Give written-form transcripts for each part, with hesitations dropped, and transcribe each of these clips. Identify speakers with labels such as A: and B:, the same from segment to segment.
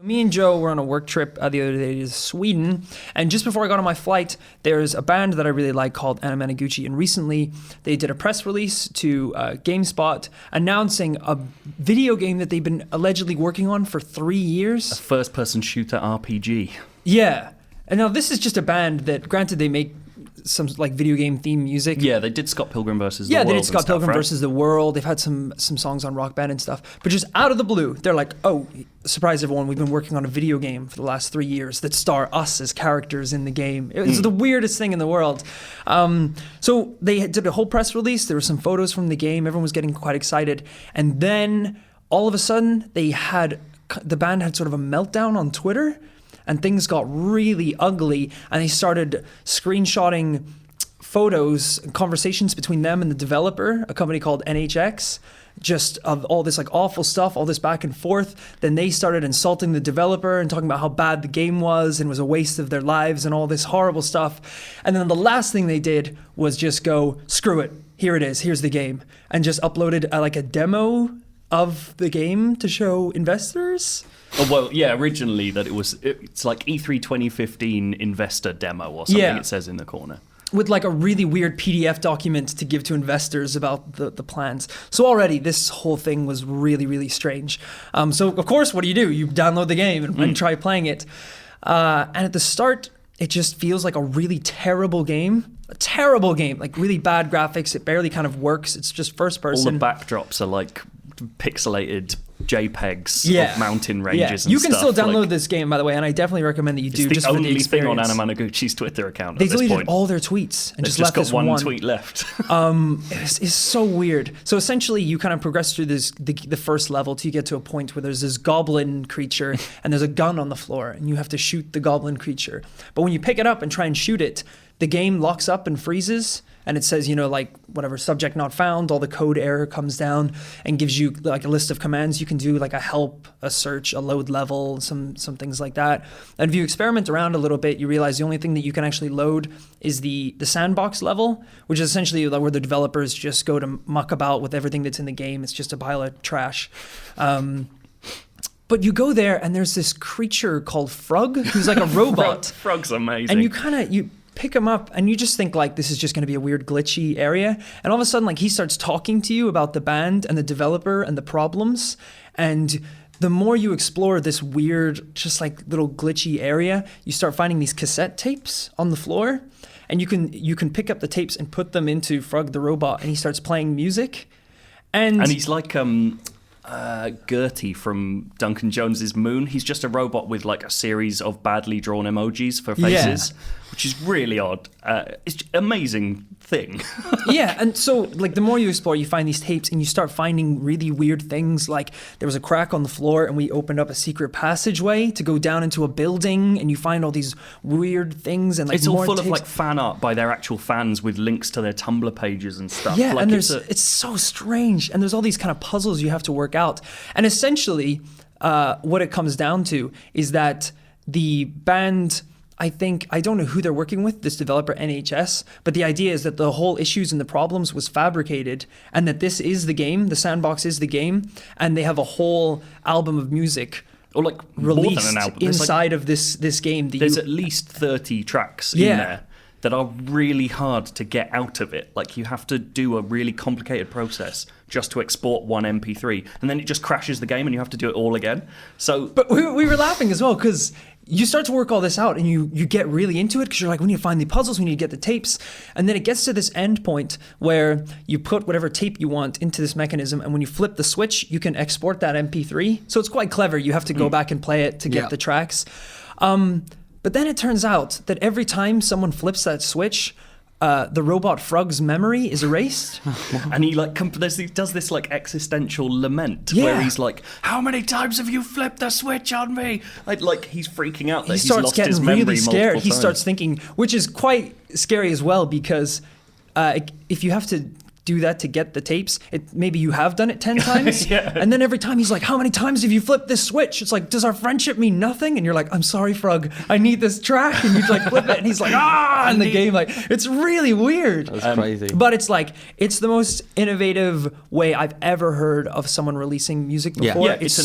A: Me and Joe were on a work trip the other day to Sweden, and just before I got on my flight, there's a band that I really like called Anamanaguchi, and recently they did a press release to GameSpot announcing a video game that they've been allegedly working on for 3 years.
B: A first-person shooter RPG.
A: Yeah, and now this is just a band that, granted, they make some like video game theme music.
B: Yeah, they did Scott Pilgrim versus the World.
A: Yeah, they did Scott Pilgrim
B: right?
A: versus the World. They've had some songs on Rock Band and stuff. But just out of the blue, they're like, oh, surprise everyone, we've been working on a video game for the last 3 years that star us as characters in the game. It's the weirdest thing in the world. So they did a whole press release. There were some photos from the game. Everyone was getting quite excited. And then all of a sudden, the band had sort of a meltdown on Twitter. And things got really ugly, and they started screenshotting photos and conversations between them and the developer, a company called NHX, just of all this like awful stuff, all this back and forth. Then they started insulting the developer and talking about how bad the game was and was a waste of their lives and all this horrible stuff. And then the last thing they did was just go, screw it, here it is, here's the game, and just uploaded a demo of the game to show investors.
B: Oh, well, yeah, originally it's like E3 2015 investor demo or something, yeah. It says in the corner.
A: With like a really weird PDF document to give to investors about the plans. So already this whole thing was really, really strange. So of course, what do? You download the game and try playing it. And at the start, it just feels like a really terrible game. A terrible game, like really bad graphics. It barely kind of works. It's just first person.
B: All the backdrops are like pixelated JPEGs of mountain ranges and
A: you can
B: stuff.
A: still download this game, by the way, and I definitely recommend that you do.
B: It's
A: just
B: the
A: for the
B: only thing on
A: experience.
B: Anamanaguchi's Twitter account
A: They
B: at this
A: deleted
B: point.
A: all their tweets and
B: They've
A: just left
B: got one
A: one
B: tweet left.
A: It's so weird. So essentially, you kind of progress through the first level till you get to a point where there's this goblin creature and there's a gun on the floor, and you have to shoot the goblin creature. But when you pick it up and try and shoot it, the game locks up and freezes, and it says, whatever, subject not found, all the code error comes down and gives you like a list of commands you can do, like a help, a search, a load level, some things like that. And if you experiment around a little bit, you realize the only thing that you can actually load is the sandbox level, which is essentially where the developers just go to muck about with everything that's in the game. It's just a pile of trash. But you go there and there's this creature called Frog, who's like a robot.
B: Frog's amazing.
A: And you pick him up and you just think like this is just going to be a weird glitchy area, and all of a sudden like he starts talking to you about the band and the developer and the problems, and the more you explore this weird just like little glitchy area, you start finding these cassette tapes on the floor, and you can pick up the tapes and put them into Frog the robot, and he starts playing music, and
B: he's like Gertie from Duncan Jones's Moon. He's just a robot with like a series of badly drawn emojis for faces, which is really odd. It's an amazing thing.
A: Yeah, and so like the more you explore, you find these tapes and you start finding really weird things. Like there was a crack on the floor and we opened up a secret passageway to go down into a building, and you find all these weird things, and like
B: it's all full
A: tapes.
B: of like fan art by their actual fans with links to their Tumblr pages and stuff.
A: Yeah,
B: like,
A: and it's so strange, and there's all these kind of puzzles you have to work out. And essentially, what it comes down to is that the band, I don't know who they're working with, this developer NHS, but the idea is that the whole issues and the problems was fabricated, and that this is the game, the sandbox is the game, and they have a whole album of music
B: or like
A: released
B: more than an album.
A: inside of this game.
B: There's at least 30 tracks in there that are really hard to get out of it. Like you have to do a really complicated process just to export one MP3, and then it just crashes the game and you have to do it all again. So,
A: but we were laughing as well because you start to work all this out and you get really into it because you're like, we need to find the puzzles, we need to get the tapes, and then it gets to this end point where you put whatever tape you want into this mechanism, and when you flip the switch, you can export that MP3. So it's quite clever. You have to go back and play it to get the tracks. But then it turns out that every time someone flips that switch, the robot Frog's memory is erased.
B: And he like does this like existential lament where he's like, how many times have you flipped the switch on me? Like he's freaking out that he's lost his memory
A: really scared.
B: multiple
A: He
B: times.
A: starts thinking, which is quite scary as well, because if you have to do that to get the tapes. Maybe you have done it 10 times.
B: Yeah.
A: And then every time he's like, how many times have you flipped this switch? It's like, does our friendship mean nothing? And you're like, I'm sorry, Frog, I need this track. And you like flip it and he's like, and the game, like, it's really weird.
C: That's crazy.
A: But it's like, it's the most innovative way I've ever heard of someone releasing music before.
B: Yeah,
A: it's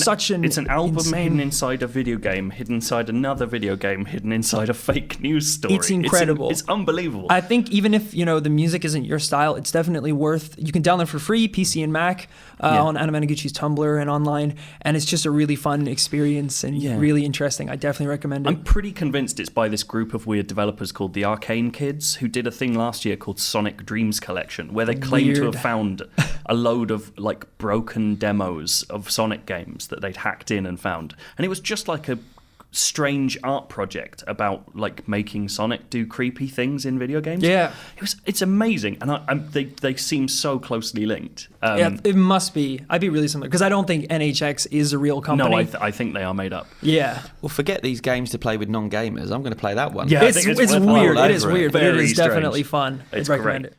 A: an
B: album
A: insane...
B: hidden inside a video game, hidden inside another video game, hidden inside a fake news story.
A: It's incredible.
B: It's unbelievable.
A: I think even if, the music isn't your style, it's definitely worth, you can download for free, PC and Mac, on Anamanaguchi's Tumblr and online, and it's just a really fun experience and really interesting. I definitely recommend it.
B: I'm pretty convinced it's by this group of weird developers called the Arcane Kids, who did a thing last year called Sonic Dreams Collection, where they claim to have found a load of like broken demos of Sonic games that they'd hacked in and found. And it was just like a strange art project about like making Sonic do creepy things in video games.
A: Yeah,
B: it's amazing, and they seem so closely linked.
A: It must be. I'd be really similar because I don't think NHX is a real company.
B: No, I think they are made up.
A: Yeah.
C: Well, forget these games to play with non-gamers. I'm going to play that one.
A: Yeah, it's weird. It is weird, but it is
B: Very
A: definitely
B: strange.
A: fun.
B: It's
A: I'd recommend
B: great.
A: it.